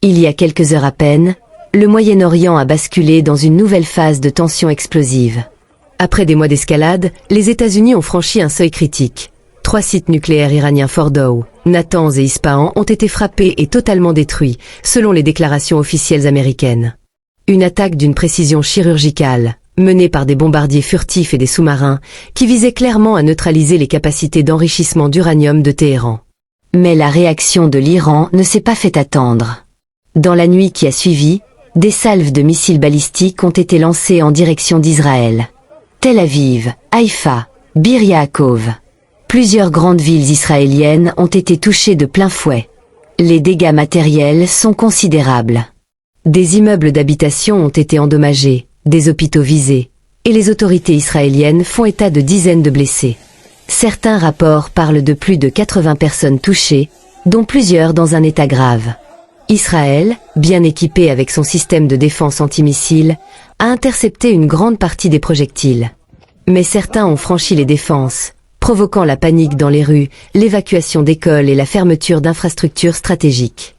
Il y a quelques heures à peine, le Moyen-Orient a basculé dans une nouvelle phase de tension explosive. Après des mois d'escalade, les États-Unis ont franchi un seuil critique. 3 sites nucléaires iraniens Fordow, Natanz et Ispahan ont été frappés et totalement détruits, selon les déclarations officielles américaines. Une attaque d'une précision chirurgicale, menée par des bombardiers furtifs et des sous-marins, qui visait clairement à neutraliser les capacités d'enrichissement d'uranium de Téhéran. Mais la réaction de l'Iran ne s'est pas fait attendre. Dans la nuit qui a suivi, des salves de missiles balistiques ont été lancées en direction d'Israël. Tel Aviv, Haïfa, Bir Yaakov. Plusieurs grandes villes israéliennes ont été touchées de plein fouet. Les dégâts matériels sont considérables. Des immeubles d'habitation ont été endommagés, des hôpitaux visés, et les autorités israéliennes font état de dizaines de blessés. Certains rapports parlent de plus de 80 personnes touchées, dont plusieurs dans un état grave. Israël, bien équipé avec son système de défense antimissile, a intercepté une grande partie des projectiles. Mais certains ont franchi les défenses, provoquant la panique dans les rues, l'évacuation d'écoles et la fermeture d'infrastructures stratégiques.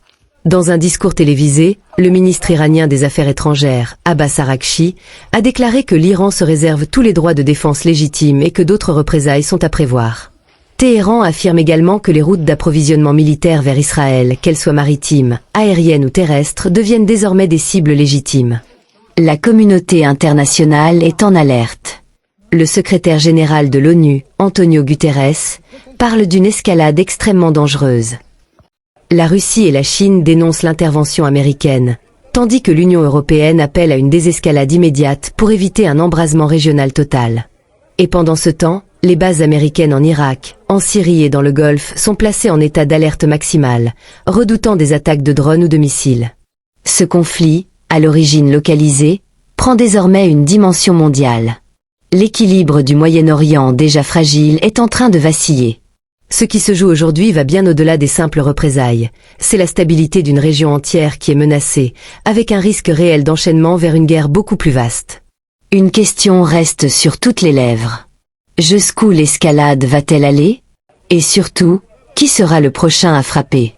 Dans un discours télévisé, le ministre iranien des Affaires étrangères, Abbas Araghchi, a déclaré que l'Iran se réserve tous les droits de défense légitimes et que d'autres représailles sont à prévoir. Téhéran affirme également que les routes d'approvisionnement militaire vers Israël, qu'elles soient maritimes, aériennes ou terrestres, deviennent désormais des cibles légitimes. La communauté internationale est en alerte. Le secrétaire général de l'ONU, Antonio Guterres, parle d'une escalade extrêmement dangereuse. La Russie et la Chine dénoncent l'intervention américaine, tandis que l'Union européenne appelle à une désescalade immédiate pour éviter un embrasement régional total. Et pendant ce temps, les bases américaines en Irak, en Syrie et dans le Golfe sont placées en état d'alerte maximale, redoutant des attaques de drones ou de missiles. Ce conflit, à l'origine localisée, prend désormais une dimension mondiale. L'équilibre du Moyen-Orient déjà fragile est en train de vaciller. Ce qui se joue aujourd'hui va bien au-delà des simples représailles. C'est la stabilité d'une région entière qui est menacée, avec un risque réel d'enchaînement vers une guerre beaucoup plus vaste. Une question reste sur toutes les lèvres. Jusqu'où l'escalade va-t-elle aller? Et surtout, qui sera le prochain à frapper?